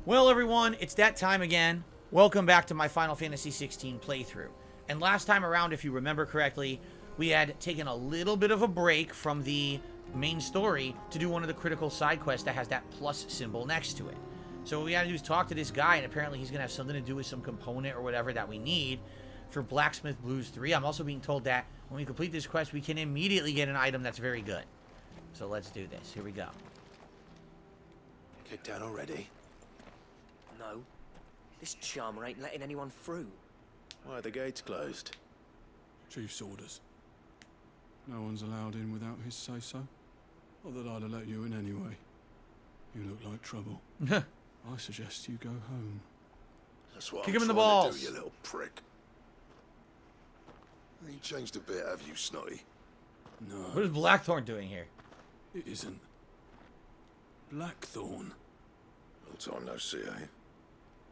Well, everyone, it's that time again. Welcome back to my Final Fantasy XVI playthrough. And last time around, if you remember correctly, we had taken a little bit of a break from the main story to do one of the critical side quests that has that plus symbol next to it. So what we gotta do is talk to this guy, and apparently he's gonna have something to do with some component or whatever that we need for Blacksmith Blues 3. I'm also being told that when we complete this quest, we can immediately get an item that's very good. So let's do this. Here we go. Kicked out already? No. This charmer ain't letting anyone through. Why are the gates closed? Chief's orders. No one's allowed in without his say-so. Not that I'd have let you in anyway. You look like trouble. I suggest you go home. That's what Kick I'm him in the trying balls. to do, you little prick. You changed a bit, have you, Snotty? No, What is Blackthorn doing here? it isn't. Blackthorn. Long time no see, eh?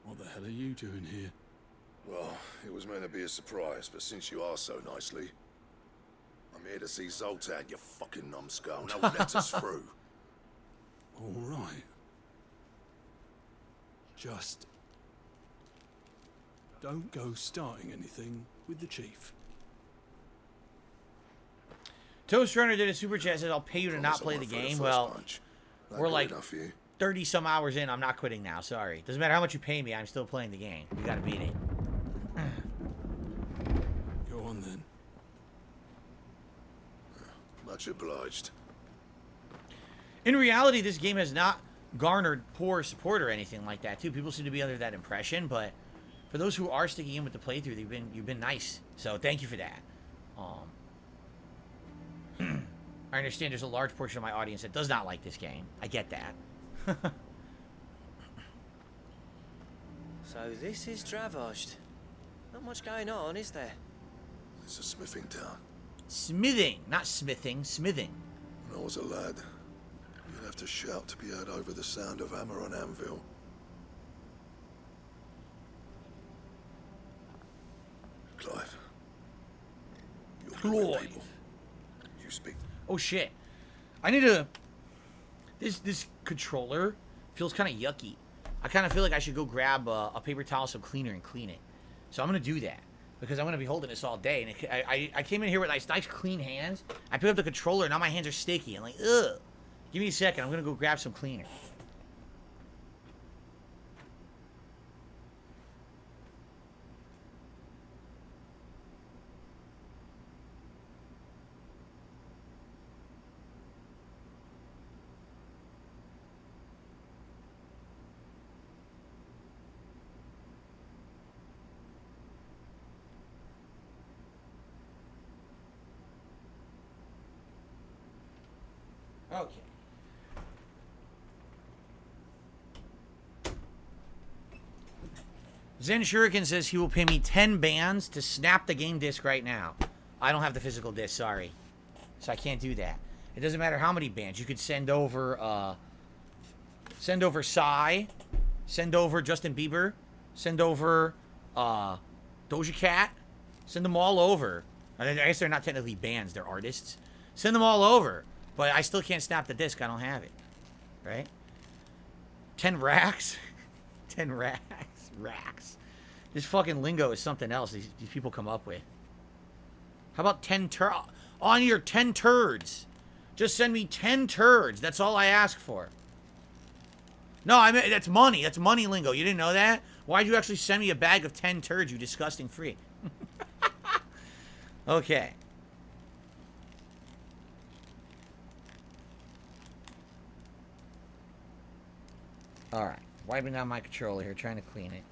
What the hell are you doing here? Well, it was meant to be a surprise, but since you are so nicely, I'm here to see Zoltan, you fucking numbskull. Now let us through. All right. Just don't go starting anything with the chief. Toast Runner did a super chat, says I'll pay you to not Promise I play the won't throw game. first Well, punch. That we're good like enough for you? 30 some hours in. I'm not quitting now. Sorry. Doesn't matter how much you pay me. I'm still playing the game. You gotta beat it. Go on then. Much obliged. In reality, this game has not garnered poor support or anything like that, too. People seem to be under that impression, but for those who are sticking in with the playthrough, you've been nice. So thank you for that. I understand there's a large portion of my audience that does not like this game. I get that. So this is Dravoshed. Not much going on, is there? It's a smithing town. Smithing, not smithing, smithing. When I was a lad, you'd have to shout to be heard over the sound of hammer on anvil. Clive. You're good Clive. people. You speak. Oh shit. I need to... This controller feels kind of yucky. I kind of feel like I should go grab a paper towel, some cleaner, and clean it. So I'm going to do that. Because I'm going to be holding this all day. And I came in here with nice clean hands. I picked up the controller, and now my hands are sticky. I'm like, ugh. Give me a second. I'm going to go grab some cleaner. Okay. Zen Shuriken says he will pay me 10 bands to snap the game disc right now. I don't have the physical disc, sorry. So I can't do that. It doesn't matter how many bands. You could send over Psy, send over Justin Bieber, send over Doja Cat, send them all over. I guess they're not technically bands, they're artists. Send them all over. But I still can't snap the disc. I don't have it. Right? 10 racks? 10 racks. Racks. This fucking lingo is something else these people come up with. How about 10 on your 10 turds? Just send me 10 turds. That's all I ask for. No, I mean, that's money. That's money lingo. You didn't know that? Why'd you actually send me a bag of 10 turds, you disgusting freak? Okay. Alright, wiping down my controller here, trying to clean it.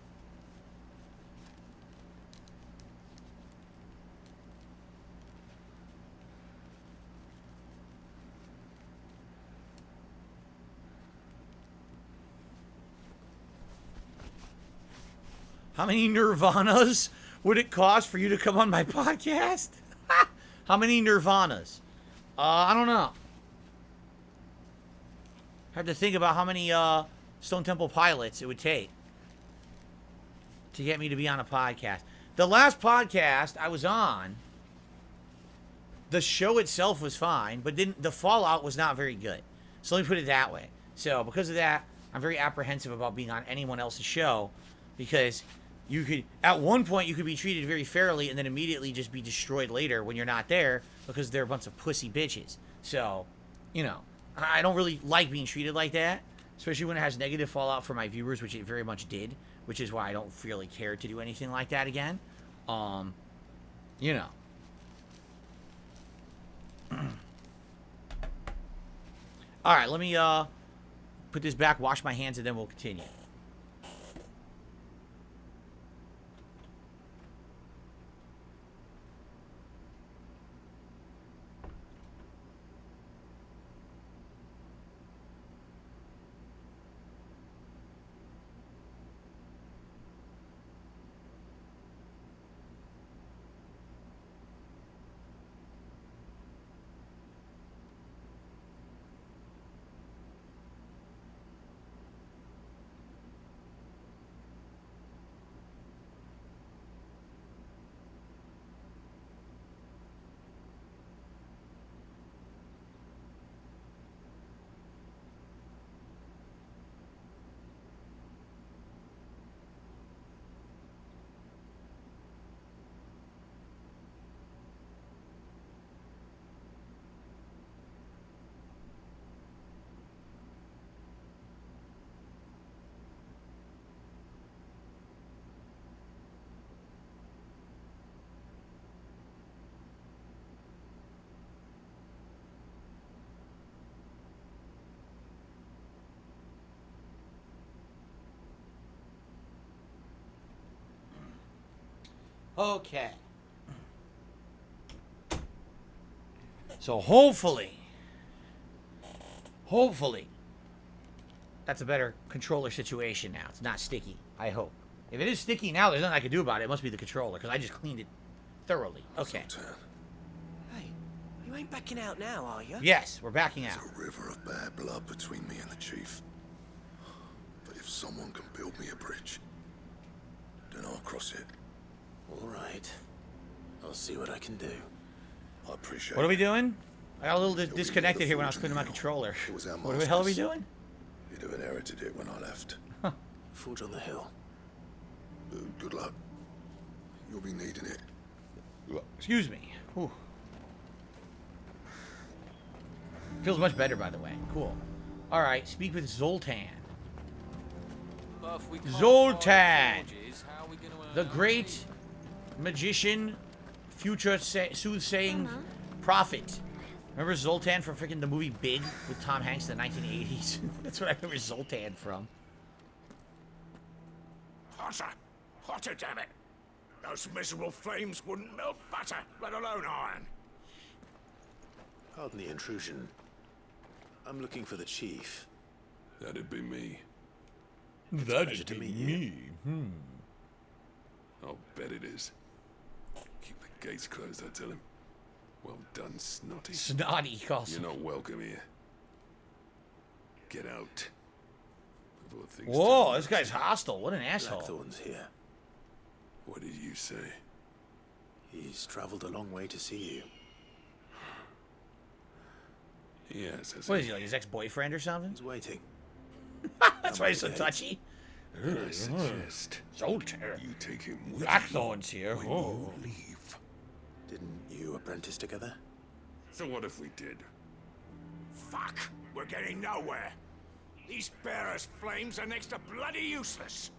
How many Nirvanas would it cost for you to come on my podcast? How many Nirvanas? I don't know. Had to think about how many Stone Temple Pilots it would take to get me to be on a podcast. The last podcast I was on, the show itself was fine, but the fallout was not very good. So let me put it that way. So because of that, I'm very apprehensive about being on anyone else's show because you could, at one point, you could be treated very fairly and then immediately just be destroyed later when you're not there because they're a bunch of pussy bitches. So, you know, I don't really like being treated like that, especially when it has negative fallout for my viewers, which it very much did, which is why I don't really care to do anything like that again. You know. Alright, let me, put this back, wash my hands, and then we'll continue. Okay. So hopefully, that's a better controller situation now. It's not sticky, I hope. If it is sticky now, there's nothing I can do about it. It must be the controller, because I just cleaned it thoroughly. Okay. Hey, you ain't backing out now, are you? Yes, we're backing out. There's a river of bad blood between me and the chief. But if someone can build me a bridge, then I'll cross it. All right. I'll see what I can do. I appreciate What are we it. doing? I got a little You'll be disconnected the here when I was forge cleaning my in the mill. controller. It was our What the hell are we master's. doing? You'd have inherited it when I left. Forge on the hill. Good luck. You'll be needing it. Excuse me. Whew. Feels much better, by the way. Cool. All right, speak with Zoltan. Zoltan, the great magician, future soothsaying prophet. Remember Zoltan from freaking the movie Big with Tom Hanks in the 1980s? That's what I remember Zoltan from. Hotter! Hotter, damn it! Those miserable flames wouldn't melt butter, let alone iron. Pardon the intrusion. I'm looking for the chief. That'd be me. Pleasure to meet you. I'll bet it is. Keep the gates closed, I tell him. Well done, Snotty. Snotty, he calls You're him. not welcome here. Get out. Before things Whoa, turn this guy's hostile. What an asshole. Blackthorn's here. What did you say? He's traveled a long way to see you. Yes, has What is he, like his ex-boyfriend or something? He's waiting. That's why he's so touchy. I suggest Zoltan. you take him with Blackthorn's here. you Oh. when you leave. Didn't you apprentice together? So what if we did? Fuck! We're getting nowhere. These bearers' flames are next to bloody useless.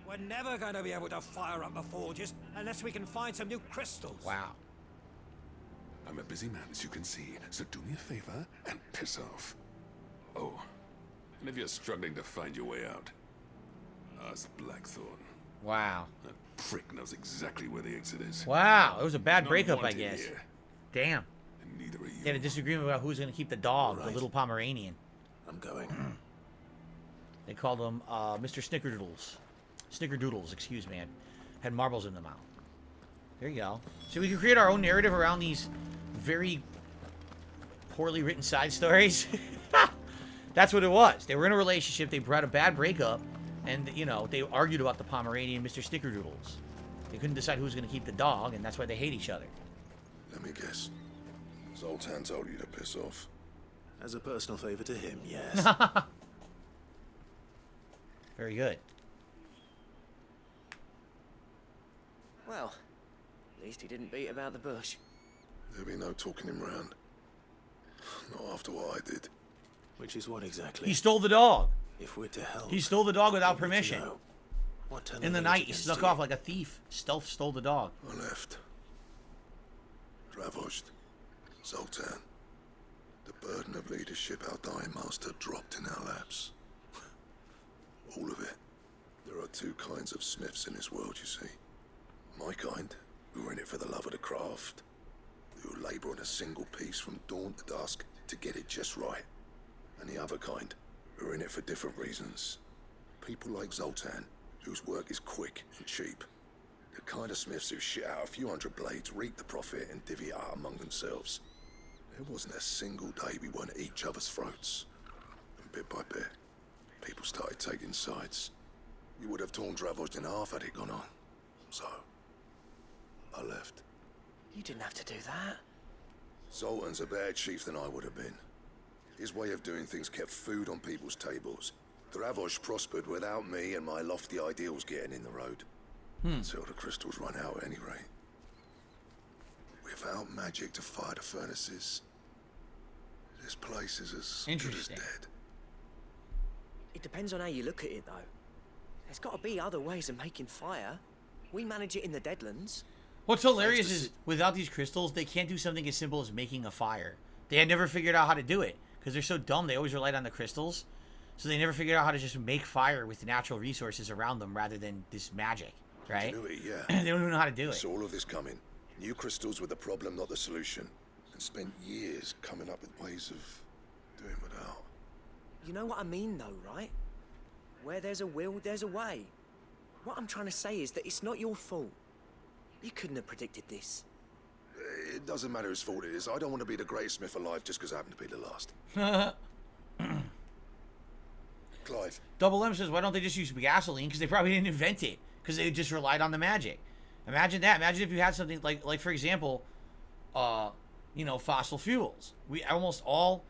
We're never going to be able to fire up the forges unless we can find some new crystals. Wow. I'm a busy man, as you can see, so do me a favor and piss off. Oh, and if you're struggling to find your way out, ask Blackthorn. Wow. That prick knows exactly where the exit is. Wow, it was a bad Not breakup, I wanted guess. here, Damn. and neither are you. They had a disagreement about who's going to keep the dog, the Right. little Pomeranian. I'm going. They called him Mr. Snickerdoodles. Snickerdoodles, excuse me. Had marbles in the mouth. There you go. So we can create our own narrative around these very poorly written side stories. That's what it was. They were in a relationship. They had a bad breakup. And, you know, they argued about the Pomeranian Mr. Snickerdoodles. They couldn't decide who was going to keep the dog, and that's why they hate each other. Let me guess. Zoltan told you to piss off. As a personal favor to him, yes. Very good. Well, at least he didn't beat about the bush. There'll be no talking him round. Not after what I did. Which is what exactly? He stole the dog. If we're to help, He stole the dog without we need to permission. know. What turn In the village night, he against snuck you? off like a thief. Stealth stole the dog. I left. Dravoshed. Zoltan. The burden of leadership our dying master dropped in our laps. All of it. There are two kinds of smiths in this world, you see. My kind, who are in it for the love of the craft, who labour on a single piece from dawn to dusk to get it just right. And the other kind, who are in it for different reasons. People like Zoltan, whose work is quick and cheap. The kind of smiths who shit out a few hundred blades, reap the profit, and divvy it out among themselves. There wasn't a single day we weren't at each other's throats. And bit by bit, people started taking sides. You would have torn Dravoshed in half had it gone on. So, I left. You didn't have to do that. Zoltan's a better chief than I would have been. His way of doing things kept food on people's tables. Dravoshed prospered without me and my lofty ideals getting in the road. Until the crystals run out at any rate. Without magic to fire the furnaces, this place is as good as Interesting. dead. It depends on how you look at it, though. There's got to be other ways of making fire. We manage it in the Deadlands. What's hilarious is, without these crystals, they can't do something as simple as making a fire. They had never figured out how to do it. Because they're so dumb, they always relied on the crystals. So they never figured out how to just make fire with the natural resources around them rather than this magic, right? Ingenuity, yeah. They don't even know how to do it. Saw all of this coming. New crystals were the problem, not the solution. And spent years coming up with ways of doing without. You know what I mean, though, right? Where there's a will, there's a way. What I'm trying to say is that it's not your fault. You couldn't have predicted this. It doesn't matter whose fault it is. I don't want to be the greatest smith alive just because I happen to be the last. Clive. Double M says, why don't they just use gasoline? Because they probably didn't invent it. Because they just relied on the magic. Imagine that. Imagine if you had something like for example, you know, fossil fuels. We almost all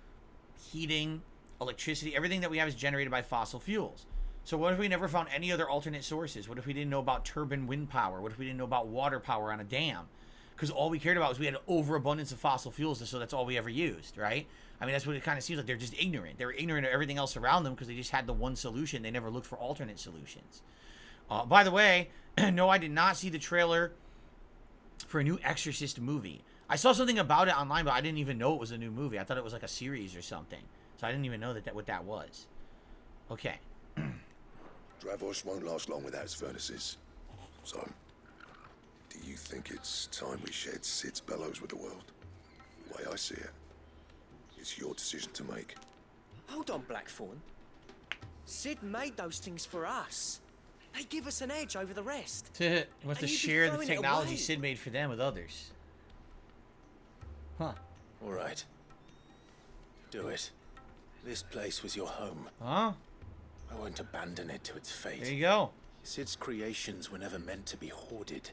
heating, electricity, everything that we have is generated by fossil fuels. So what if we never found any other alternate sources? What if we didn't know about turbine wind power? What if we didn't know about water power on a dam? Because all we cared about was we had an overabundance of fossil fuels, so that's all we ever used, right? I mean, that's what it kind of seems like. They're just ignorant. They were ignorant of everything else around them because they just had the one solution. They never looked for alternate solutions. By the way, no, I did not see the trailer for a new Exorcist movie. I saw something about it online, but I didn't even know it was a new movie. I thought it was like a series or something. So I didn't even know what that was. Okay. Dravoshed won't last long without his furnaces. So, do you think it's time we shared Sid's bellows with the world? The way I see it, it's your decision to make. Hold on, Blackthorn. Sid made those things for us. They give us an edge over the rest. He wants to And you'd be share the throwing it technology away. Sid made for them with others. Huh. All right. Do it. This place was your home. Huh? I won't abandon it to its fate. There you go. Sid's creations were never meant to be hoarded.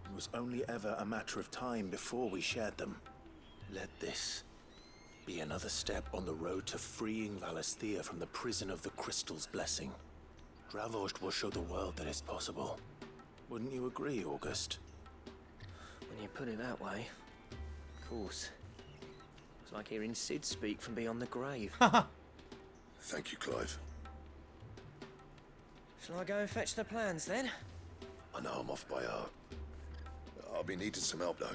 It was only ever a matter of time before we shared them. Let this be another step on the road to freeing Valisthea from the prison of the Crystal's blessing. Dravoshed will show the world that it's possible. Wouldn't you agree, August? When you put it that way, of course. It's like hearing Sid speak from beyond the grave. Thank you, Clive. Shall I go and fetch the plans then? I know I'm off by heart. I'll be needing some help, though.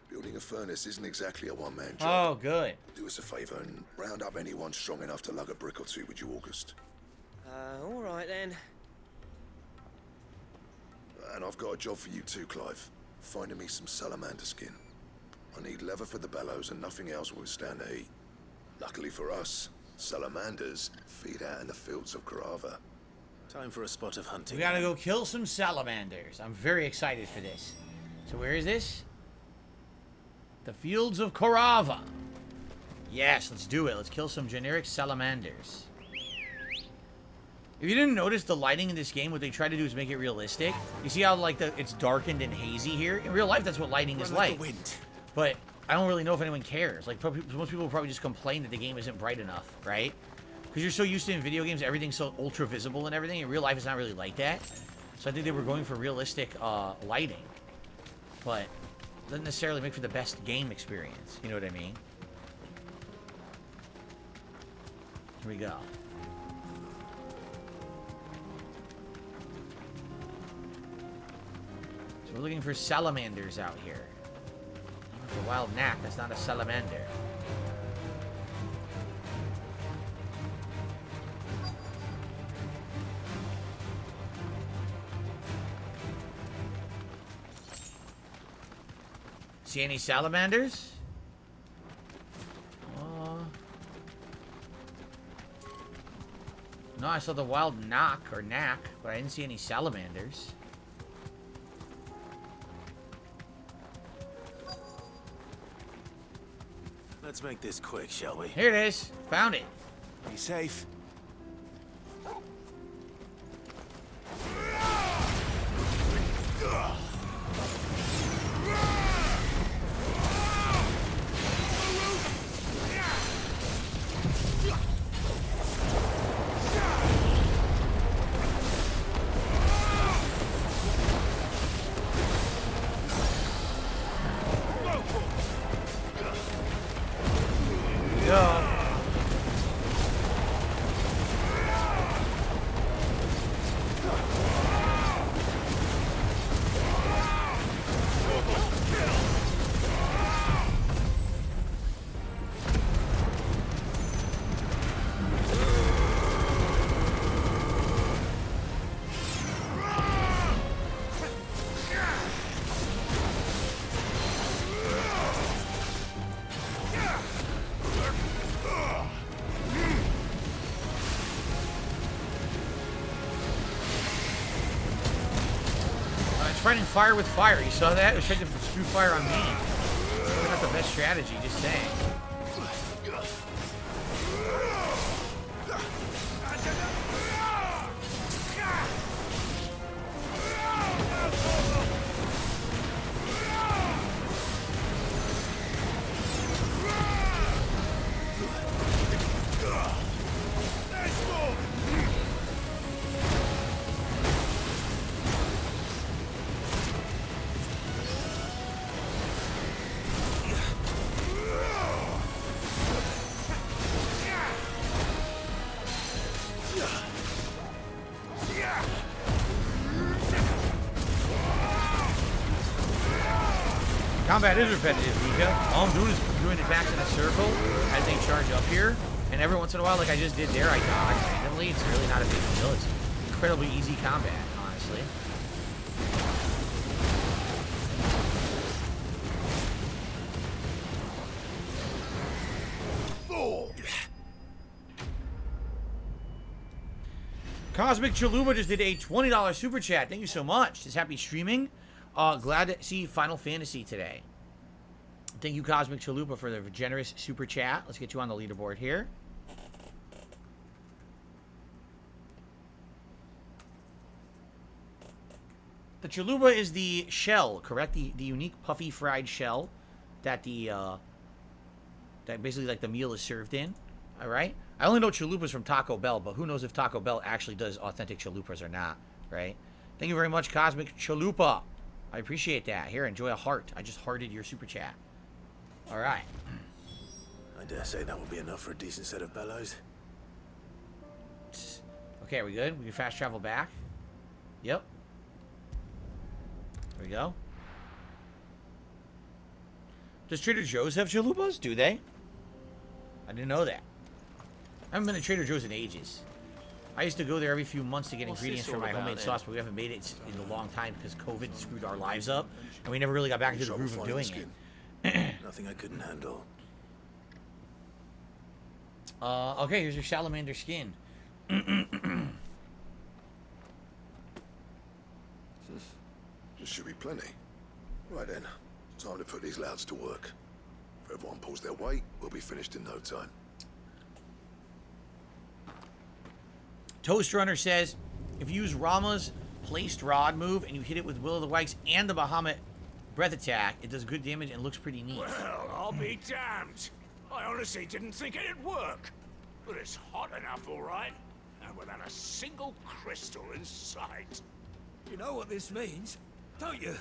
Building a furnace isn't exactly a one-man job. Oh, good. Do us a favor and round up anyone strong enough to lug a brick or two with you, August. All right then. And I've got a job for you too, Clive. Finding me some salamander skin. I need leather for the bellows and nothing else will withstand the heat. Luckily for us, salamanders feed out in the fields of Carava. Time for a spot of hunting. We gotta go kill some salamanders. I'm very excited for this. So where is this? The fields of Carava. Yes, let's do it. Let's kill some generic salamanders. If you didn't notice the lighting in this game, what they try to do is make it realistic. You see how like it's darkened and hazy here? In real life, that's what lighting is like. But I don't really know if anyone cares. Like most people will probably just complain that the game isn't bright enough, right? Because Because you're so used to in video games, everything's so ultra visible and everything. In real life, it's not really like that. So I think they were going for realistic lighting. But doesn't necessarily make for the best game experience. You know what I mean? Here we go. So we're looking for salamanders out here. It's a wild knack. That's not a salamander. See any salamanders? No, I saw the wild knack, but I didn't see any salamanders. Let's make this quick, shall we? Here it is. Found it. Be safe. Fighting fire with fire. You saw that? It was trying to spew fire on me. Probably not the best strategy, just saying. Combat is repetitive, Mika. All I'm doing is doing attacks in a circle as they charge up here. And every once in a while, like I just did there, I dodge randomly. It's really not a big deal. It's incredibly easy combat, honestly. Cosmic Chalupa just did a $20 super chat. Thank you so much. Just happy streaming. Glad to see Final Fantasy today. Thank you, Cosmic Chalupa, for the generous super chat. Let's get you on the leaderboard here. The Chalupa is the shell, correct? The unique puffy fried shell that that basically like the meal is served in. All right. I only know chalupas from Taco Bell, but who knows if Taco Bell actually does authentic chalupas or not, right? Thank you very much, Cosmic Chalupa. I appreciate that. Here, enjoy a heart. I just hearted your super chat. All right. I dare say that will be enough for a decent set of bellows. Okay, are we good? We can fast travel back. Yep. There we go. Does Trader Joe's have chalupas? Do they? I didn't know that. I haven't been to Trader Joe's in ages. I used to go there every few months to get ingredients for my homemade sauce, but we haven't made it in a long time because COVID screwed our lives up, and we never really got back into the groove of doing it. Nothing I couldn't handle. Okay, here's your salamander skin. There should be plenty. Right then, time to put these louds to work. If everyone pulls their weight, we'll be finished in no time. Toast Runner says, if you use Rama's placed rod move and you hit it with Will of the Wisps and the Bahamut breath attack, it does good damage and looks pretty neat. Well, I'll be damned. I honestly didn't think it'd work. But it's hot enough, all right, and without a single crystal in sight. You know what this means, don't you?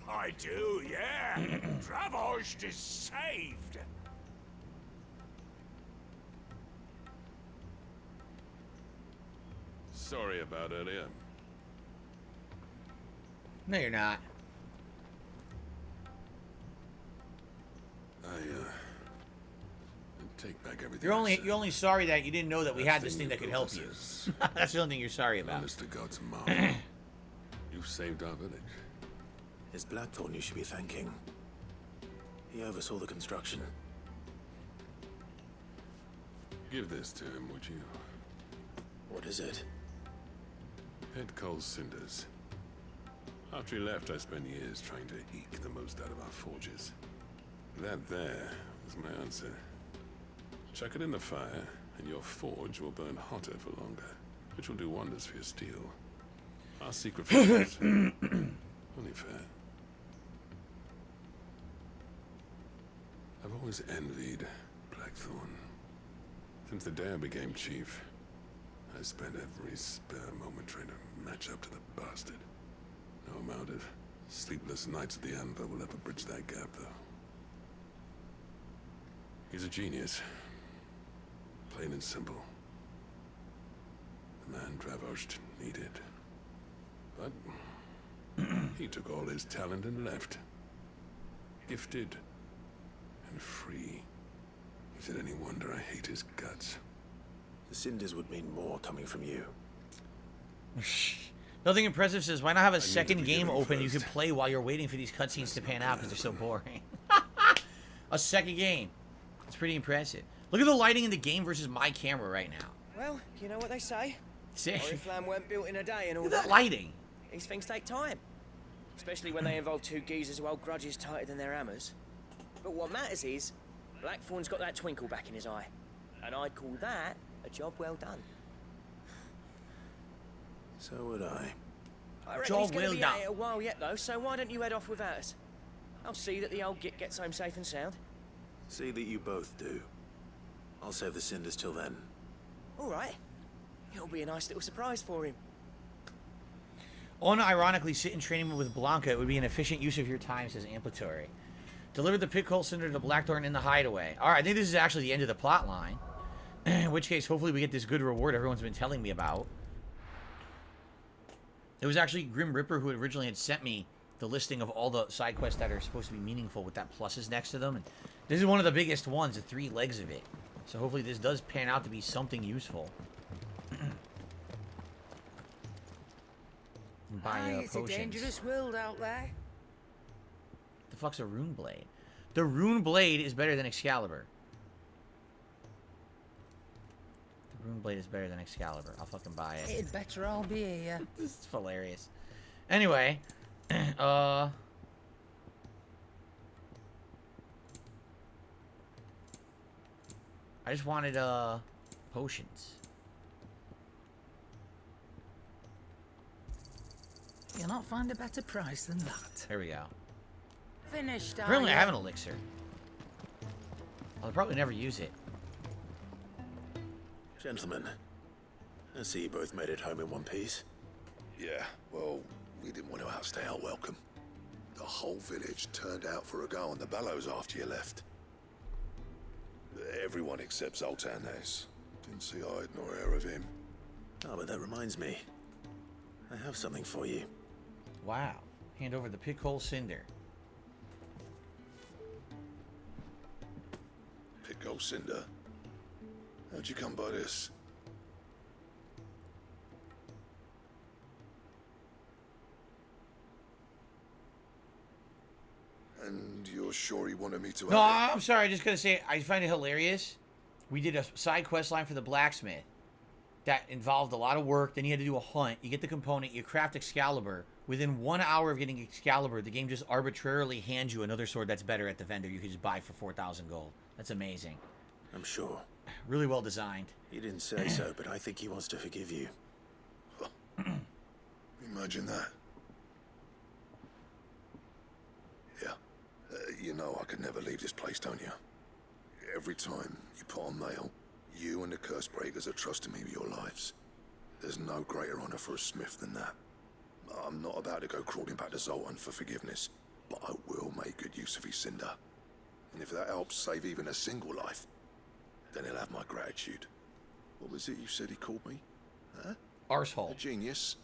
I do, yeah. Dravost is saved. Sorry about earlier. No, you're not. Take back everything. You're only sorry that you didn't know that we had this thing that could help you. That's the only thing you're sorry about. Honest to God's mom. You saved our village. It's Blackthorn you should be thanking. He oversaw the construction. Give this to him, would you? What is it? Head coal cinders. After he left, I spent years trying to eke the most out of our forges. That there was my answer. Chuck it in the fire, and your forge will burn hotter for longer, which will do wonders for your steel. Our secret forges. Only fair. I've always envied Blackthorn. Since the day I became chief, I spent every spare moment trying to match up to the bastard. No amount of sleepless nights at the Anvil will ever bridge that gap, though. He's a genius. Plain and simple. The man Dravost needed. But he took all his talent and left. Gifted and free. Is it any wonder I hate his guts? The cinders would mean more coming from you. Nothing Impressive says, why not have a need to second be game giving open you first. could play while you're waiting for these cutscenes to pan out because they're so boring. A second game. It's pretty impressive. Look at the lighting in the game versus my camera right now. Well, you know what they say. See? Oriflamme weren't built in a day and all Look at that that. lighting. These things take time. Especially when they involve two geezers who hold grudges tighter than their hammers. But what matters is, Blackthorn's got that twinkle back in his eye. And I'd call that a job well done. So would I. I reckon Job he's gonna well be done. at it a while yet though, so why don't you head off without us? I'll see that the old git gets home safe and sound. See that you both do. I'll save the cinders till then. Alright. It'll be a nice little surprise for him. Unironically, sit in training with Blanca. It would be an efficient use of your time, says Amplitory. Deliver the pit coal cinder to Blackthorn in the hideaway. Alright, I think this is actually the end of the plot line. In which case, hopefully we get this good reward everyone's been telling me about. It was actually Grim Ripper who originally had sent me the listing of all the side quests that are supposed to be meaningful with that pluses next to them. And this is one of the biggest ones, the 3 legs of it. So hopefully this does pan out to be something useful. Buy it's potions. a dangerous world out there. The fuck's a rune blade? The rune blade is better than Excalibur. The rune blade is better than Excalibur. I'll fucking buy it. It'd better all be here. This is hilarious. Anyway, I just wanted potions. You'll not find a better price than that. There we go. Finished, are Apparently I you? have an elixir. I'll probably never use it. Gentlemen, I see you both made it home in one piece. Yeah, well, we didn't want to outstay our welcome. The whole village turned out for a go on the bellows after you left. Everyone except Zoltan has. Didn't see hide nor hair of him. Oh, but that reminds me. I have something for you. Wow. Hand over the pit coal cinder. Pit coal cinder. How'd you come by this? And you're sure he wanted me to No, have it? I'm sorry. I just gotta say, I find it hilarious. We did a side quest line for the blacksmith that involved a lot of work. Then you had to do a hunt. You get the component. You craft Excalibur. Within 1 hour of getting Excalibur, the game just arbitrarily hands you another sword that's better at the vendor. You could just buy for 4,000 gold. That's amazing. I'm sure. Really well designed. He didn't say so, but I think he wants to forgive you. Imagine that. Yeah. You know I could never leave this place, don't you? Every time you put on mail, you and the curse breakers are trusting me with your lives. There's no greater honor for a smith than that. I'm not about to go crawling back to Zoltan for forgiveness, but I will make good use of his cinder. And if that helps save even a single life, then he'll have my gratitude. What was it you said he called me? Huh? Arsehole. A genius.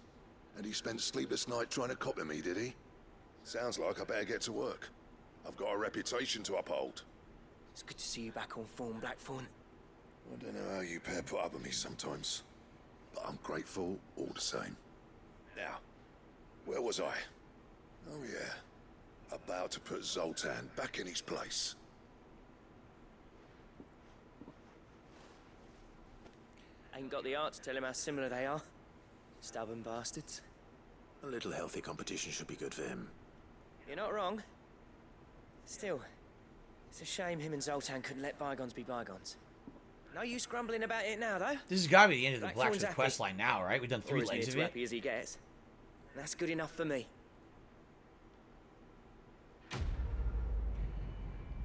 And he spent sleepless night trying to copy me, did he? Sounds like I better get to work. I've got a reputation to uphold. It's good to see you back on form, Blackthorn. I don't know how you pair put up with me sometimes, but I'm grateful all the same. Now, where was I? Oh yeah, about to put Zoltan back in his place. Ain't got the art to tell him how similar they are. Stubborn bastards. A little healthy competition should be good for him. You're not wrong. Still, it's a shame him and Zoltan couldn't let bygones be bygones. No use grumbling about it now, though. This has got to be the end of the Blackthorn's Blacksmith quest line now, right? We've done 3 Or as legs near of to it. happy as he gets. That's good enough for me.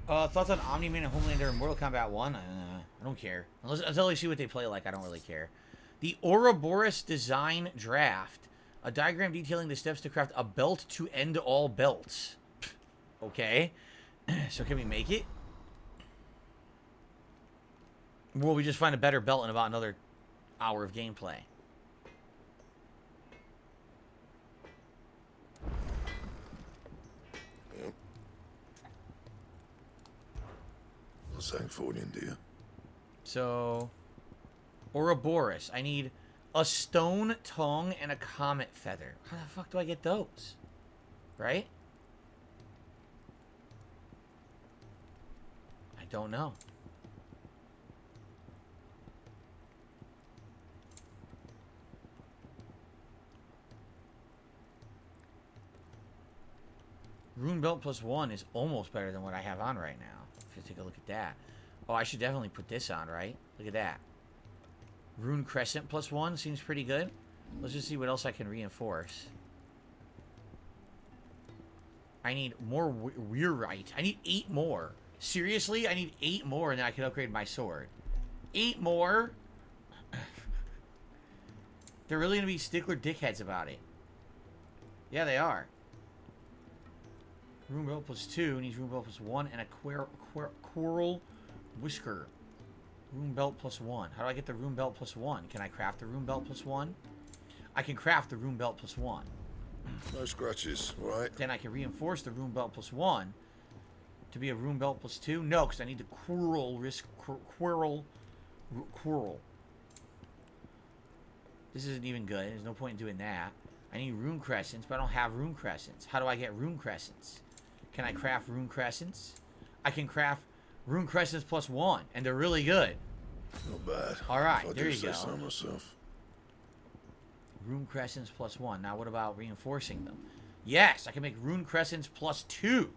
Thoughts on Omni-Man and Homelander in Mortal Kombat 1? I don't care. Until I see what they play like, I don't really care. The Ouroboros design draft. A diagram detailing the steps to craft a belt to end all belts. Okay. So can we make it? Will we just find a better belt in about another hour of gameplay? Yep. Not saying forwarding, do you? So, Ouroboros. I need a stone tongue and a comet feather. How the fuck do I get those? Right? I don't know. Rune belt +1 is almost better than what I have on right now. If you take a look at that. Oh, I should definitely put this on, right? Look at that. Rune Crescent +1 seems pretty good. Let's just see what else I can reinforce. I need more Weirite. I need 8 more. Seriously? I need 8 more and then I can upgrade my sword. 8 more? They're really going to be stickler dickheads about it. Yeah, they are. Rune belt +2 needs rune belt +1 and a coral whisker. Rune belt +1. How do I get the rune belt +1? Can I craft the rune belt +1? I can craft the rune belt +1. No scratches, right? Then I can reinforce the rune belt +1 to be a rune belt +2. No, because I need the coral coral. This isn't even good. There's no point in doing that. I need rune crescents, but I don't have rune crescents. How do I get rune crescents? Can I craft rune crescents? I can craft rune crescents +1, and they're really good. Not bad. All right, If I there do you say go. so myself. Rune crescents +1. Now what about reinforcing them? Yes, I can make rune crescents +2.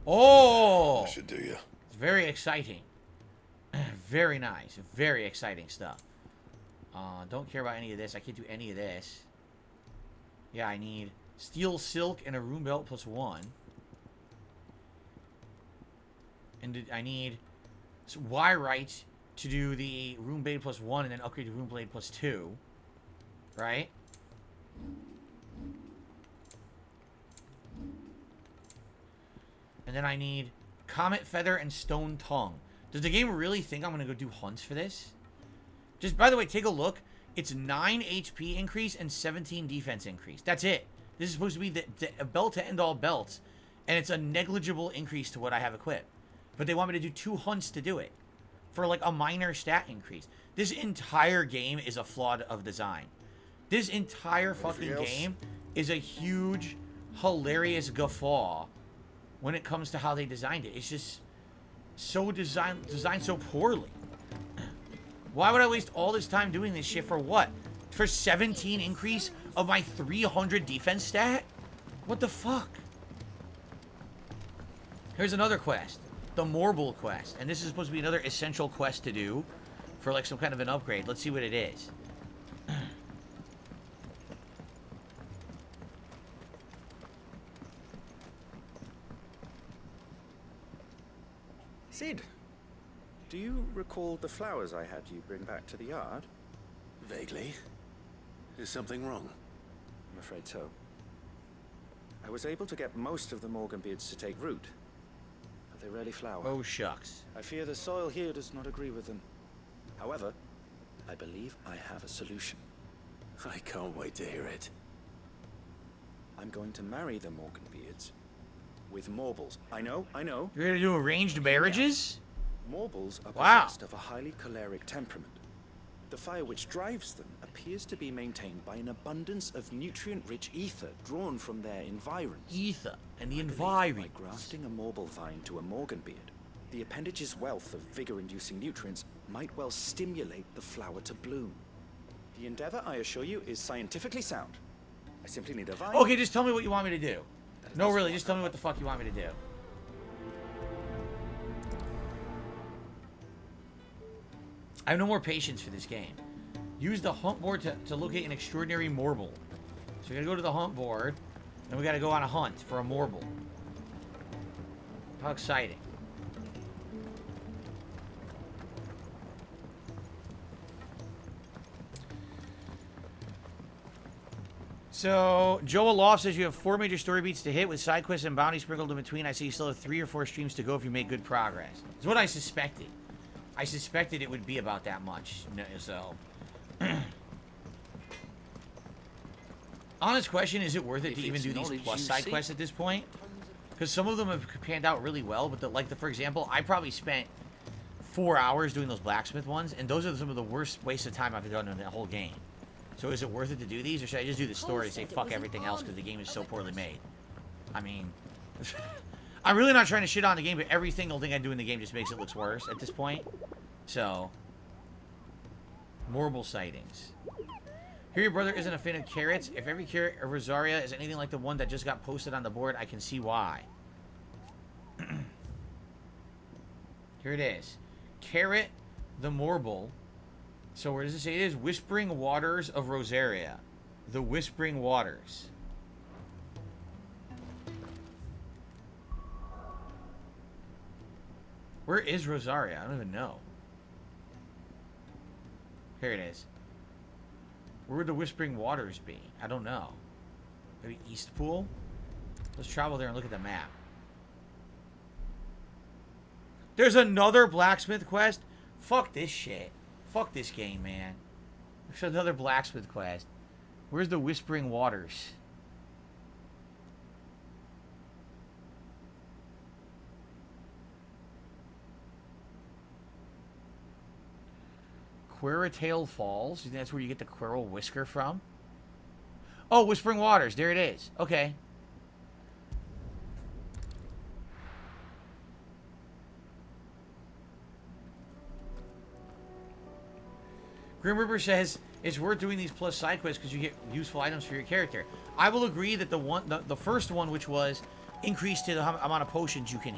Oh! I should do you. It's very exciting. Very nice. Very exciting stuff. Don't care about any of this. I can't do any of this. Yeah, I need steel silk and a rune belt +1. And I need Wyrite to do the rune blade +1 and then upgrade to rune blade +2. Right? And then I need comet feather and stone tongue. Does the game really think I'm going to go do hunts for this? Just, by the way, take a look. It's 9 HP increase and 17 defense increase. That's it. This is supposed to be the belt to end all belts. And it's a negligible increase to what I have equipped. But they want me to do 2 hunts to do it. For like a minor stat increase. This entire game is a flaw of design. This entire fucking game is a huge, hilarious guffaw when it comes to how they designed it. It's just so designed so poorly. Why would I waste all this time doing this shit for what? For 17 increase of my 300 defense stat? What the fuck? Here's another quest. The Morble quest. And this is supposed to be another essential quest to do for like some kind of an upgrade. Let's see what it is. Sid, Do you recall the flowers I had you bring back to the yard? Vaguely. Is something wrong? I'm afraid so. I was able to get most of the Morganbeards to take root, but they rarely flower. Oh, shucks. I fear the soil here does not agree with them. However, I believe I have a solution. I can't wait to hear it. I'm going to marry the Morganbeards with Morbles. I know. You're gonna do arranged marriages? Morbles are Wow. possessed of a highly choleric temperament. The fire which drives them appears to be maintained by an abundance of nutrient-rich ether drawn from their environs. Ether and the By environs. grafting a Morble vine to a Morganbeard, the appendage's wealth of vigor-inducing nutrients might well stimulate the flower to bloom. The endeavor, I assure you, is scientifically sound. I simply need a vine. Okay, just tell me what you want me to do. No, really, just tell me what the fuck you want me to do. I have no more patience for this game. Use the hunt board to locate an extraordinary Morble. So we gotta go to the hunt board, and we gotta go on a hunt for a Morble. How exciting. So, Joel Loft says you have 4 major story beats to hit with side quests and bounties sprinkled in between. I see you still have 3 or 4 streams to go if you make good progress. It's what I suspected. I suspected it would be about that much. So, honest question, is it worth it to even do these plus side quests at this point? Because some of them have panned out really well, but for example, I probably spent 4 hours doing those blacksmith ones, and those are some of the worst wastes of time I've done in the whole game. So is it worth it to do these, or should I just do the story and say fuck everything else because the game is so poorly made? I mean, I'm really not trying to shit on the game, but every single thing I do in the game just makes it look worse at this point. So, Morble sightings. Here, your brother isn't a fan of carrots. If every carrot of Rosaria is anything like the one that just got posted on the board, I can see why. Here it is. Carrot the Morble. So where does it say it is? Whispering Waters of Rosaria. The Whispering Waters. Where is Rosaria? I don't even know. Here it is. Where would the Whispering Waters be? I don't know. Maybe Eastpool? Let's travel there and look at the map. There's another blacksmith quest? Fuck this shit. Fuck this game, man. There's another blacksmith quest. Where's the Whispering Waters? Queratail Falls. You think that's where you get the Quirrell Whisker from? Oh, Whispering Waters. There it is. Okay. Grim Reaper says it's worth doing these plus side quests because you get useful items for your character. I will agree that the first one, which was increase to the amount of potions you can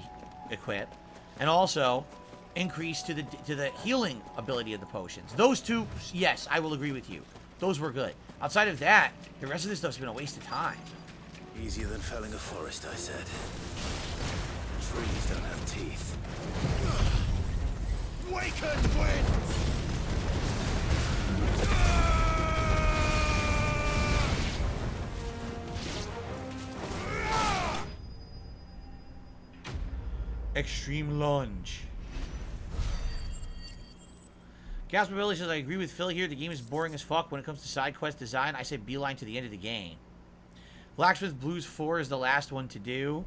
equip, and also increase to the healing ability of the potions. Those two, yes, I will agree with you. Those were good. Outside of that, the rest of this stuff's been a waste of time. Easier than felling a forest, I said. Trees don't have teeth. Waken winds! Extreme Lunge. Gasper Billy says, I agree with Phil here. The game is boring as fuck when it comes to side quest design. I say beeline to the end of the game. Blacksmith Blues 4 is the last one to do.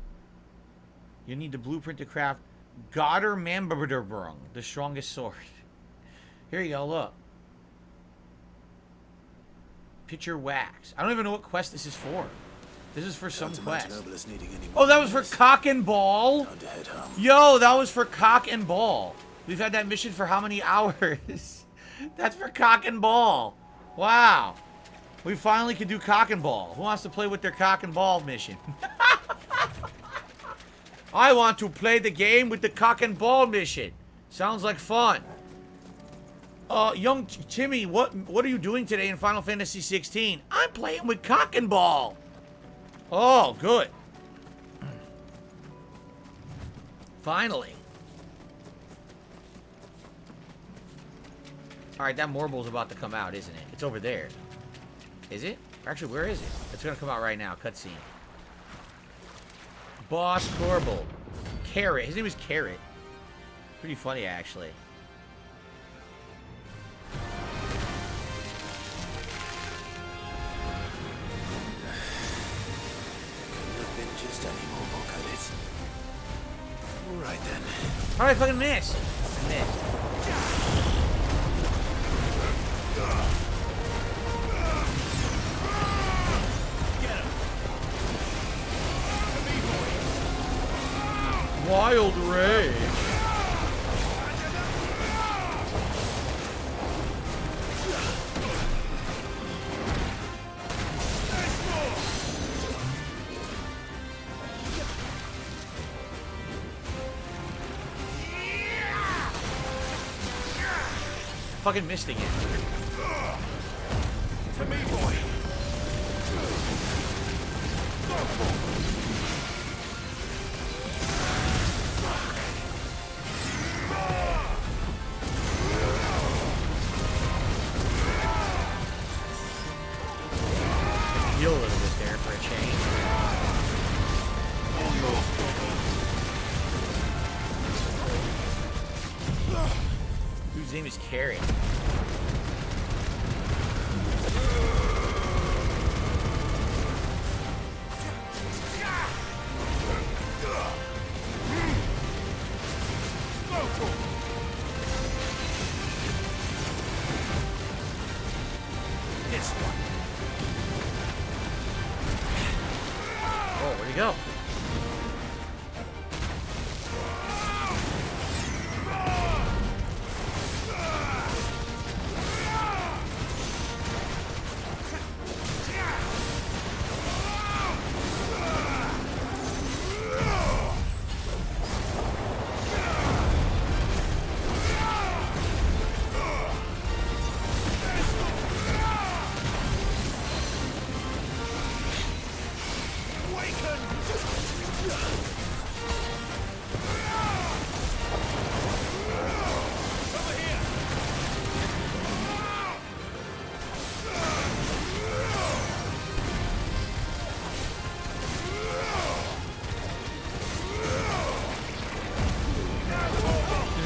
You need the blueprint to craft Goddard Mamberbrung, the strongest sword. Here you go, look. Picture wax. I don't even know what quest this is for. This is for some quest. Oh, that was for Cock and Ball? Yo, that was for Cock and Ball. We've had that mission for how many hours? That's for Cock and Ball. Wow. We finally can do Cock and Ball. Who wants to play with their Cock and Ball mission? I want to play the game with the Cock and Ball mission. Sounds like fun. Young Timmy, what are you doing today in Final Fantasy XVI? I'm playing with Cock and Ball. Oh, good. Finally. Alright, that Morble's about to come out, isn't it? It's over there. Is it? Actually, where is it? It's gonna come out right now. Cutscene. Boss Corbel. Carrot. His name is Carrot. Pretty funny, actually. Couldn't have been just any more, could it? Alright then. How did I fucking miss? I missed. Wild Rage. Fucking missed again. To me, boy. Heal a little bit there for a change. Whose name is Carrot? This one. Oh, where'd he go?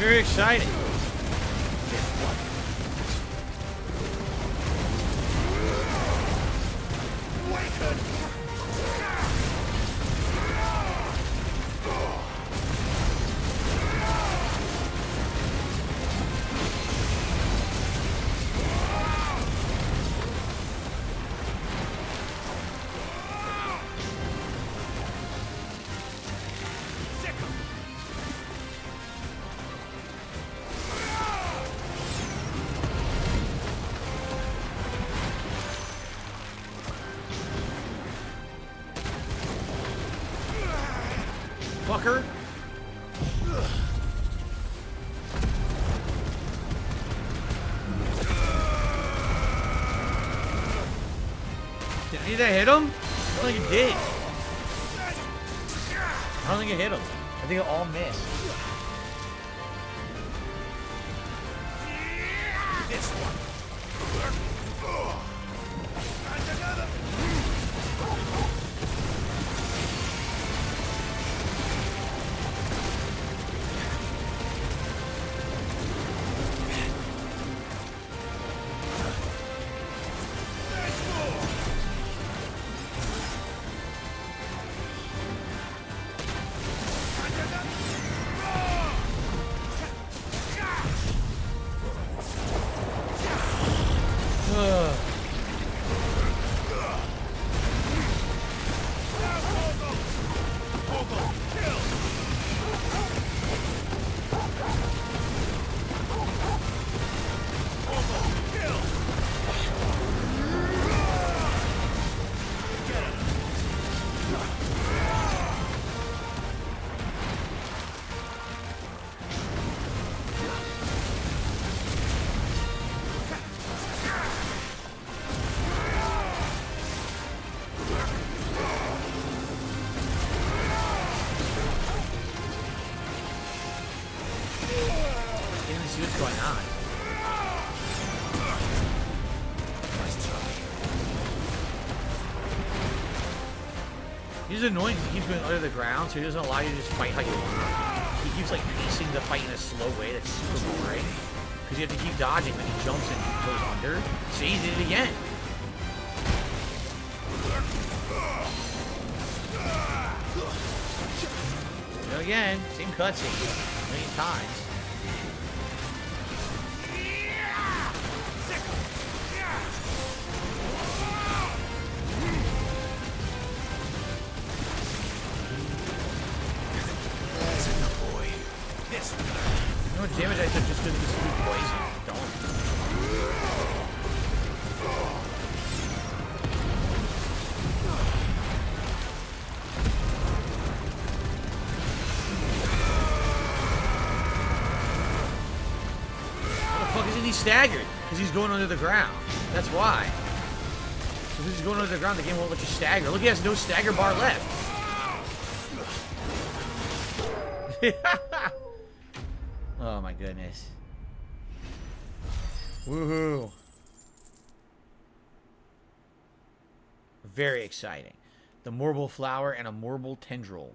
Very exciting. Fucker. Did any of that hit him? I don't think it did. I don't think it hit him. I think it all missed. This one. And another. He's annoying because he keeps going under the ground, so he doesn't allow you to just fight how you want. He keeps like pacing the fight in a slow way that's super boring. Because you have to keep dodging when he jumps and goes under. See, he did it again. So again, same cutscene, a million times. You know what damage I took just because of this stupid poison? Don't. How the fuck isn't he staggered? Because he's going under the ground. That's why. So if he's going under the ground, the game won't let you stagger. Look, he has no stagger bar left. Oh my goodness. Woohoo. Very exciting. The Morble Flower and a Morble Tendril.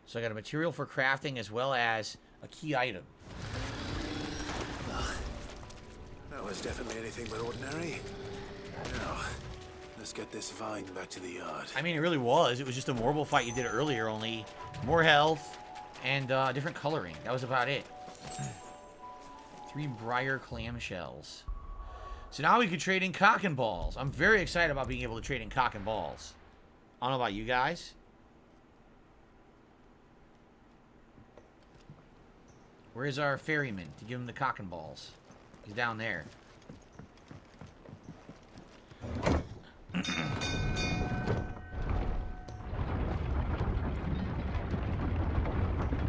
So I got a material for crafting as well as a key item. That was definitely anything but ordinary. Now, let's get this vine back to the yard. I mean, it really was. It was just a Morble fight you did earlier, only more health and different coloring. That was about it. 3 briar clamshells. So now we can trade in cock and balls. I'm very excited about being able to trade in cock and balls. I don't know about you guys. Where's our ferryman to give him the cock and balls? He's down there.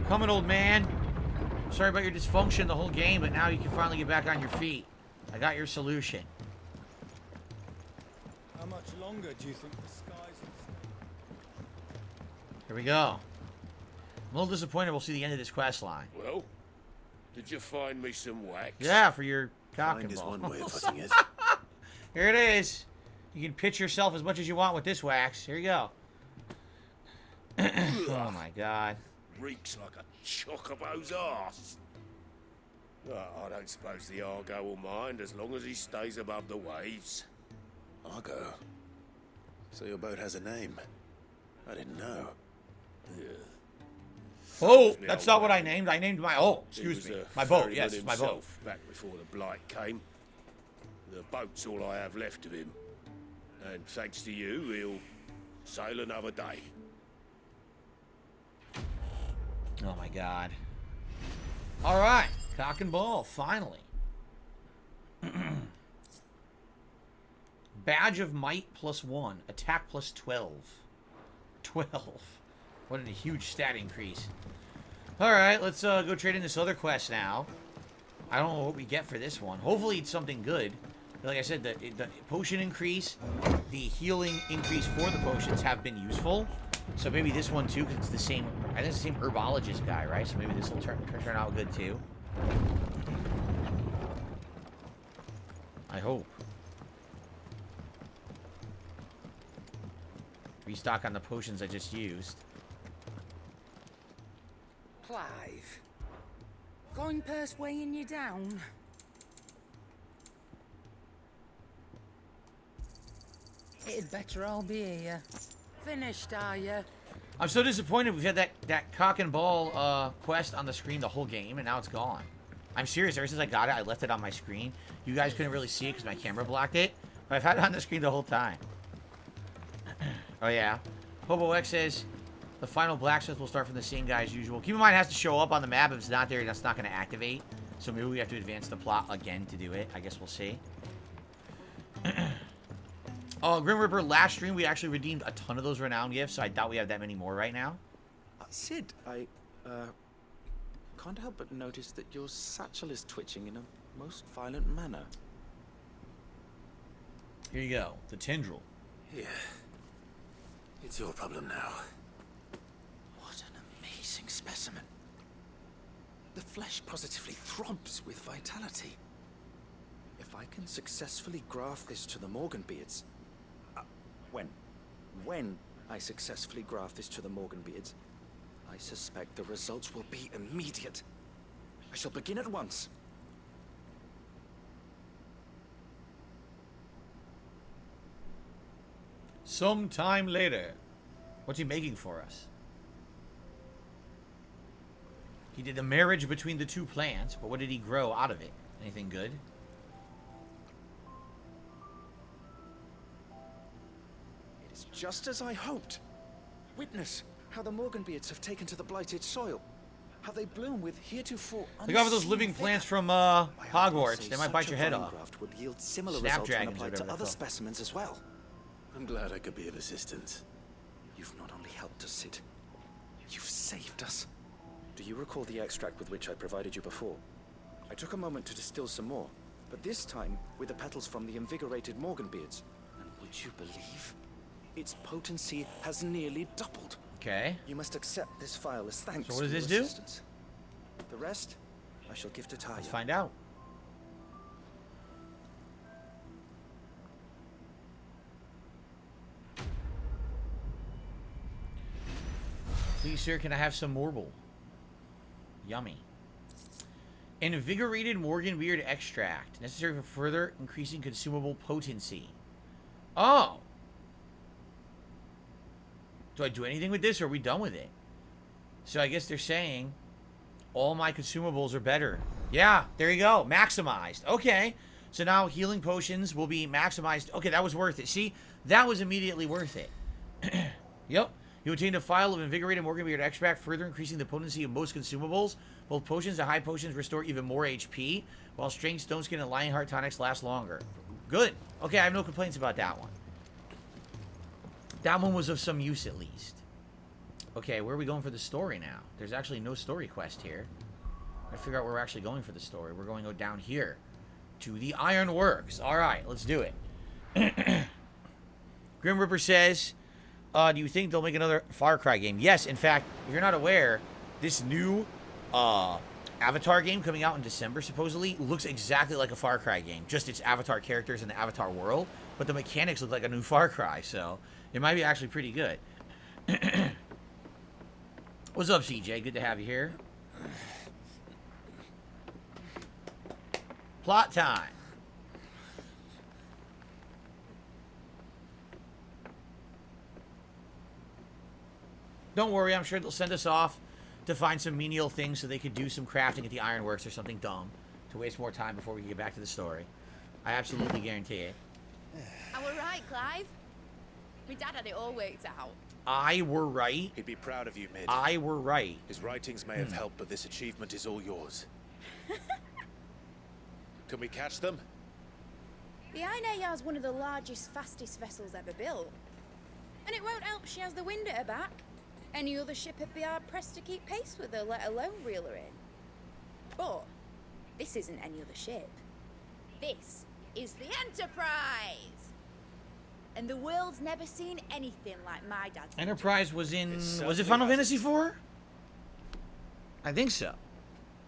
Coming, old man. Sorry about your dysfunction the whole game, but now you can finally get back on your feet. I got your solution. How much longer do you think the skies Here we go. I'm a little disappointed we'll see the end of this quest line. Well, did you find me some wax? Yeah, for your cock Find and is ball. one way of putting it. Here it is. You can pitch yourself as much as you want with this wax. Here you go. Oh my god. Reeks like a chocobo's arse. Oh, I don't suppose the Argo will mind as long as he stays above the waves. Argo. So your boat has a name. I didn't know. Yeah. Oh, that's not what I named. I named my... Oh, excuse He me. was a My boat. ferryman Yes, my boat. himself back before the blight came. The boat's all I have left of him. And thanks to you, he'll sail another day. Oh my god. Alright. Cock and ball, finally. Badge of Might +1. Attack +12. 12. What a huge stat increase. Alright, let's go trade in this other quest now. I don't know what we get for this one. Hopefully it's something good. Like I said, the potion increase, the healing increase for the potions have been useful. So maybe this one too, because it's the same. I think it's the same herbologist guy, right? So maybe this will turn out good too. I hope. Restock on the potions I just used. Clive. Going purse weighing you down. It'd better all be here. Finished, are you? I'm so disappointed we've had that cock and ball quest on the screen the whole game, and now it's gone. I'm serious. Ever since I got it, I left it on my screen. You guys couldn't really see it because my camera blocked it, but I've had it on the screen the whole time. Oh, yeah. Hobo X says, the final blacksmith will start from the same guy as usual. Keep in mind, it has to show up on the map. If it's not there, that's not going to activate. So maybe we have to advance the plot again to do it. I guess we'll see. Grim Reaper, last stream, we actually redeemed a ton of those renown gifts, so I doubt we have that many more right now. Sid, I can't help but notice that your satchel is twitching in a most violent manner. Here you go. The tendril. Here. It's your problem now. What an amazing specimen. The flesh positively throbs with vitality. If I can successfully graft this to the Morganbeards... when I successfully graft this to the Morganbeards, I suspect the results will be immediate. I shall begin at once. Sometime later. What's he making for us? He did the marriage between the two plants, but what did he grow out of it? Anything good? It is just as I hoped. Witness how the Morganbeards have taken to the blighted soil. How they bloom with heretofore Look out for those living unseen plants vigor. from I Hogwarts. say They might such bite a your head vine off. graft would yield similar results when Snapdragons or applied whatever to they're other called. specimens as well. I'm glad I could be of assistance. You've not only helped us, Sid, you've saved us. Do you recall the extract with which I provided you before? I took a moment to distill some more, but this time with the petals from the invigorated Morganbeards. And would you believe? Its potency has nearly doubled. Okay. You must accept this file as thanks So what does for this your do? assistance. The rest, I shall give to Taya. Let's find out. Please, sir, can I have some Morble? Yummy. Invigorated Morganbeard extract. Necessary for further increasing consumable potency. Oh! Do I do anything with this, or are we done with it? So I guess they're saying all my consumables are better. Yeah, there you go. Maximized. Okay. So now healing potions will be maximized. Okay, that was worth it. See? That was immediately worth it. Yep. You obtained a file of invigorated Morganbeard extract, further increasing the potency of most consumables. Both potions and high potions restore even more HP, while strength, stone skin, and Lionheart tonics last longer. Good. Okay, I have no complaints about that one. That one was of some use at least. Okay, where are we going for the story now? There's actually no story quest here. I figure out where we're actually going for the story. We're going to go down here to the Ironworks. All right, let's do it. Grim Reaper says, do you think they'll make another Far Cry game? Yes, in fact, if you're not aware, this new Avatar game coming out in December supposedly looks exactly like a Far Cry game. Just its Avatar characters in the Avatar world, but the mechanics look like a new Far Cry, so it might be actually pretty good. What's up, CJ? Good to have you here. Plot time. Don't worry, I'm sure they'll send us off to find some menial things so they could do some crafting at the Ironworks or something dumb to waste more time before we can get back to the story. I absolutely guarantee it. I were right, Clive. My dad had it all worked out. I were right. He'd be proud of you, Mid. I were right. His writings may have helped, but this achievement is all yours. Can we catch them? The Ainayar's one of the largest, fastest vessels ever built. And it won't help she has the wind at her back. Any other ship would be hard-pressed to keep pace with her, let alone reel her in. But this isn't any other ship. This is the Enterprise! And the world's never seen anything like my dad's Enterprise was in... Was it Final Fantasy IV? I think so.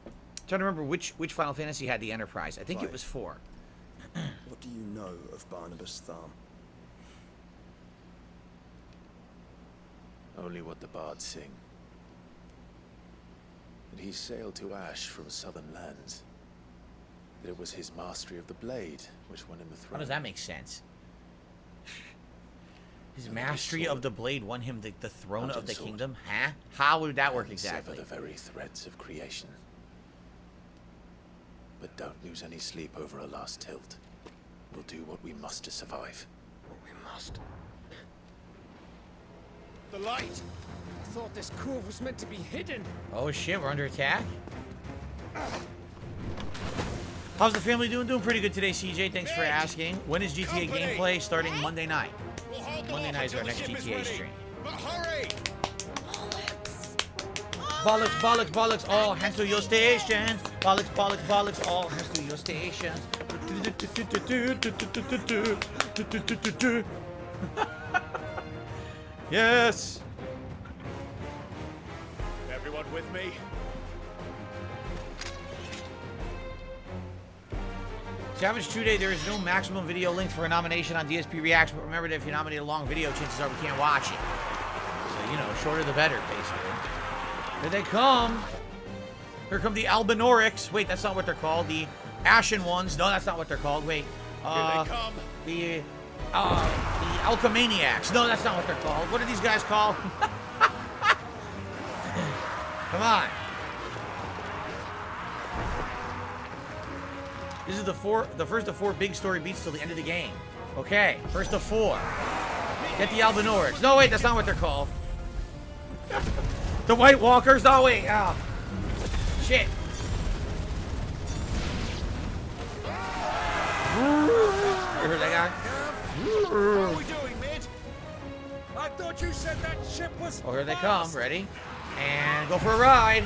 I'm trying to remember which Final Fantasy had the Enterprise. I think it was 4. What do you know of Barnabas Thumb? Only what the bards sing. That he sailed to Ash from southern lands. That it was his mastery of the blade which won him the throne. How does that make sense? His mastery of the blade won him the throne of the kingdom? Huh? How would that work exactly? Sever the very threads of creation. But don't lose any sleep over a last tilt. We'll do what we must to survive. What we must. The light! I thought this cove was meant to be hidden. Oh shit, we're under attack? How's the family doing? Doing pretty good today, CJ. Thanks for asking. When is GTA gameplay starting? Monday night. Monday night is our next GTA stream. But hurry! Bollocks, bollocks, bollocks, all hands to your stations. Bollocks, bollocks, bollocks, all hands to your stations. Yes! Everyone with me? Savage Today, there is no maximum video length for a nomination on DSP Reacts, but remember that if you nominate a long video, chances are we can't watch it. So, you know, shorter the better, basically. Here they come. Here come the Albinorix. Wait, that's not what they're called. The Ashen ones. No, that's not what they're called. Wait. Here they come. The Alchemaniacs. No, that's not what they're called. What are these guys called? Come on. This is the first of 4 big story beats till the end of the game. Okay, first of 4. Get the Albinorix. No, wait, that's not what they're called. The White Walkers. No, wait. Ah. Shit. You heard that guy? What are we doing, mid? I thought you said that ship was. Oh, here they come. Ready? And go for a ride.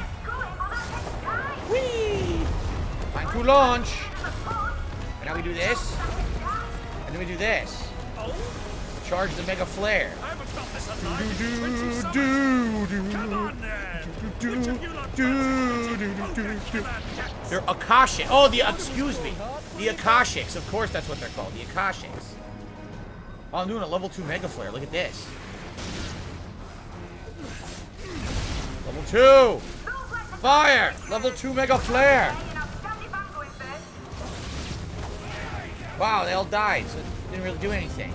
Whee! Time to launch. And now we do this. And then we do this. Charge the Mega Flare. I haven't done this alive in 20 summers. Come on, then. They're Akashic. Oh, excuse me. The Akashics. Of course that's what they're called. The Akashics. Oh, I'm doing a level 2 Mega Flare. Look at this. Level 2. Fire. Level 2 Mega Flare. Wow, they all died, so it didn't really do anything.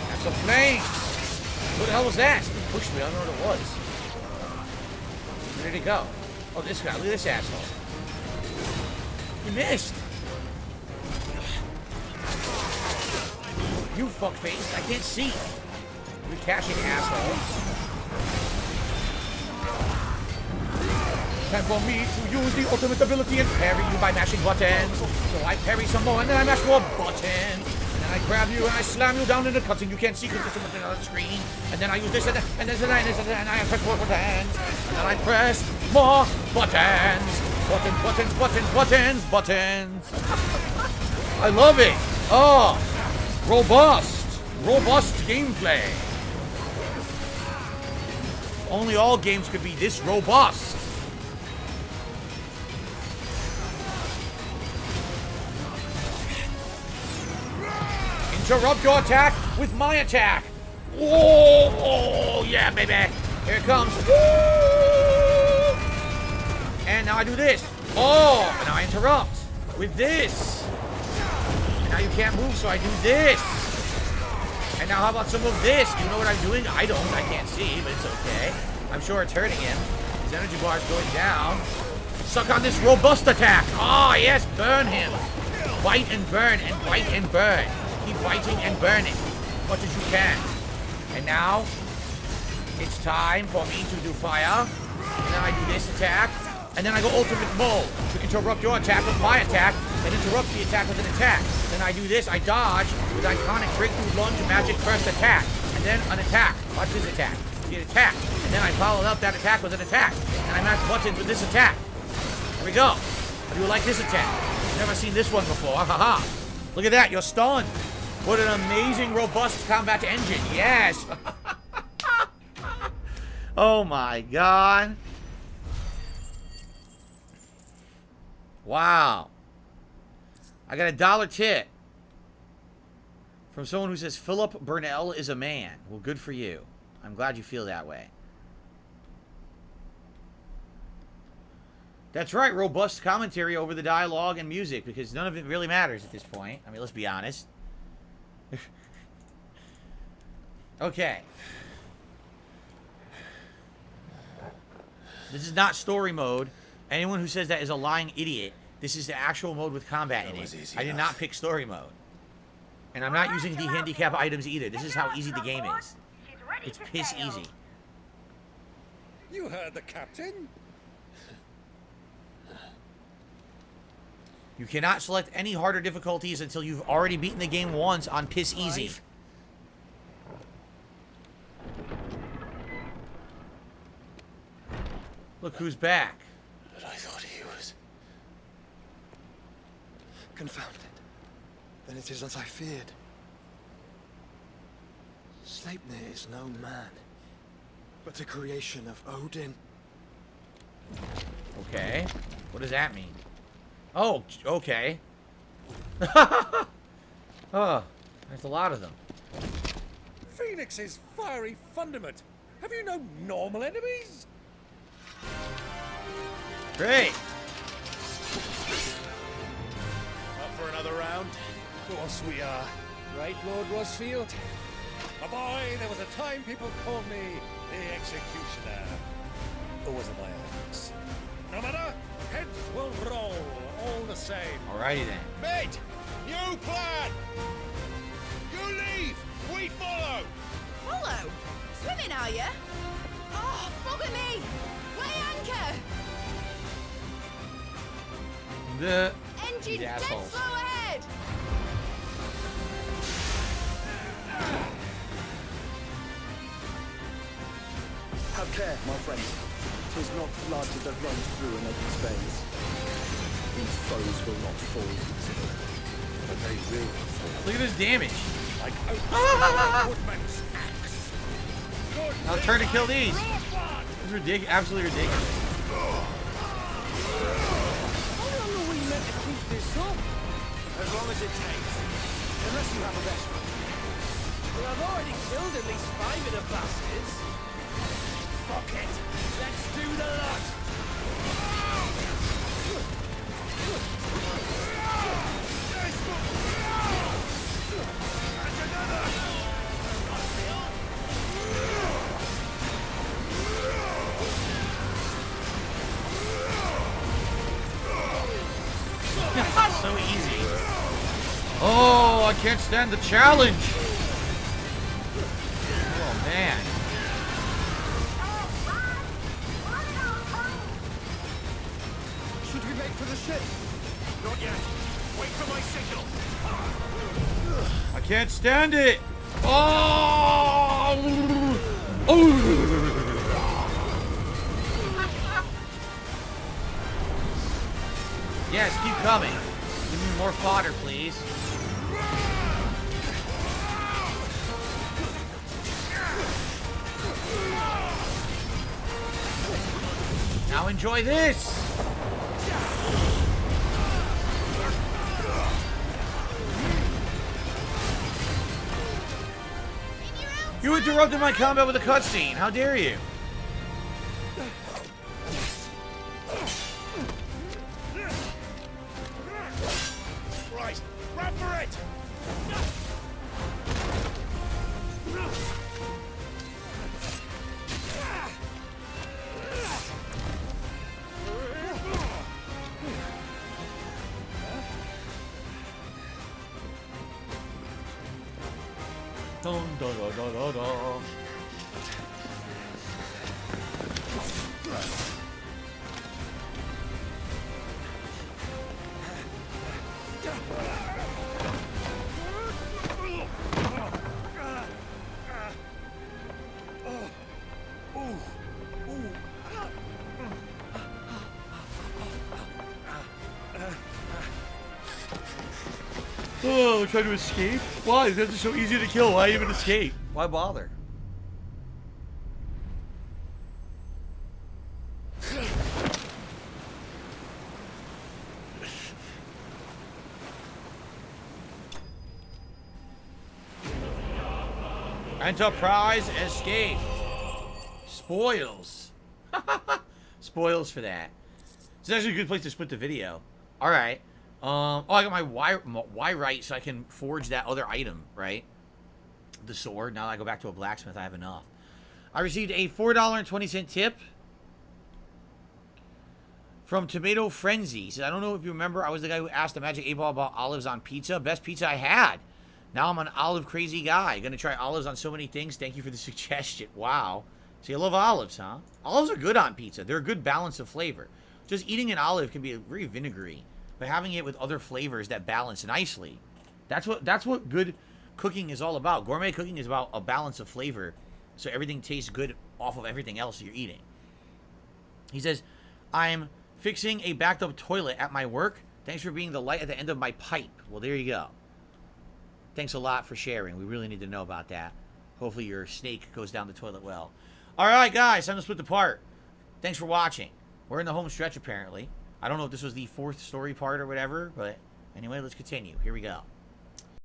That's some flames. What the hell was that? It pushed me. I don't know what it was. Where did it go? Oh, this guy. Look at this asshole. You missed. You fuckface. I can't see. You cashing asshole. Time for me to use the ultimate ability and parry you by mashing buttons. So I parry some more, and then I mash more buttons. And then I grab you, and I slam you down in the cutscene. You can't see because it's on the screen. And then I use this, and I press more buttons. And then I press more buttons. Buttons. I love it. Oh, robust gameplay. Only all games could be this robust. Interrupt your attack with my attack. Whoa! Oh, yeah, baby. Here it comes. Woo! And now I do this. Oh, and now I interrupt with this. And now you can't move, so I do this. And now how about some of this? Do you know what I'm doing? I don't. I can't see, but it's okay. I'm sure it's hurting him. His energy bar is going down. Suck on this robust attack. Oh, yes. Burn him. Bite and burn and bite and burn. Keep biting and burning as much as you can. And now, it's time for me to do fire. And then I do this attack. And then I go ultimate mode to interrupt your attack with my attack and interrupt the attack with an attack. Then I do this. I dodge with iconic breakthrough lunge magic first attack. And then an attack. Watch this attack. See an attack. And then I follow up that attack with an attack. And I mash buttons with this attack. Here we go. I do like this attack. Never seen this one before. Ha. Look at that. You're stunned. What an amazing, robust combat engine. Yes. Oh, my God. Wow. I got a $1 tip from someone who says, Philip Burnell is a man. Well, good for you. I'm glad you feel that way. That's right. Robust commentary over the dialogue and music, because none of it really matters at this point. I mean, let's be honest. Okay. This is not story mode. Anyone who says that is a lying idiot. This is the actual mode with combat in it. I did not pick story mode. And I'm not using the handicap items either. This is how easy the game is. It's piss easy. You heard the captain. You cannot select any harder difficulties until you've already beaten the game once on piss easy. Look who's back. But I thought he was... Confounded. Then it is as I feared. Sleipnir is no man, but a creation of Odin. Okay. What does that mean? Oh, okay. Oh, there's a lot of them. Phoenix's fiery fundament. Have you no normal enemies? Great. Up for another round? Of course we are. Right, Lord Rosfield? My boy, there was a time people called me the Executioner. Or was it my axe? No matter, heads will roll, all the same. Alrighty then. Mate! New plan! You leave! We follow! Follow? Swimming, are you? Oh, bugger me! Weigh anchor! The Engine's dead assholes. slow ahead! Have care, my friend. 'Tis not blood that runs through an enemy's veins. These foes will not fall easily. But they will fall. Look at this damage. Like woodman's axe. I'll turn to kill these. It's ridiculous. Absolutely ridiculous. How long are we meant to keep this up? As long as it takes. Unless you have a better. Well, I've already killed at least 5 of the bastards. Fuck it. Let's do the lot. So easy. Oh, I can't stand the challenge. Oh, man. Should we make for the ship? Not yet. Wait for my signal. I can't stand it. Oh! Oh! Yes, keep coming. Give me more fodder, please. Now enjoy this. You interrupted my combat with a cutscene. How dare you? Right, run for it! Dun, dun, dun, dun, dun, dun. Oh, trying to escape? Why? That's just so easy to kill. Why even escape? Why bother? Enterprise escape. Spoils. Spoils for that. It's actually a good place to split the video. All right. Oh, I got my Y right, so I can forge that other item, right? The sword. Now that I go back to a blacksmith, I have enough. I received a $4.20 tip from Tomato Frenzy. He said, I don't know if you remember, I was the guy who asked the Magic 8-Ball about olives on pizza. Best pizza I had. Now I'm an olive crazy guy. Gonna try olives on so many things. Thank you for the suggestion. Wow. So you love olives, huh? Olives are good on pizza. They're a good balance of flavor. Just eating an olive can be very vinegary, but having it with other flavors that balance nicely, that's what good cooking is all about. Gourmet cooking is about a balance of flavor, so everything tastes good off of everything else you're eating. He says, I'm fixing a backed up toilet at my work. Thanks for being the light at the end of my pipe. Well, there you go. Thanks a lot for sharing. We really need to know about that. Hopefully your snake goes down the toilet well. All right, guys, time to split the part. Thanks for watching. We're in the home stretch, apparently. I don't know if this was the 4th story part or whatever, but anyway, let's continue. Here we go.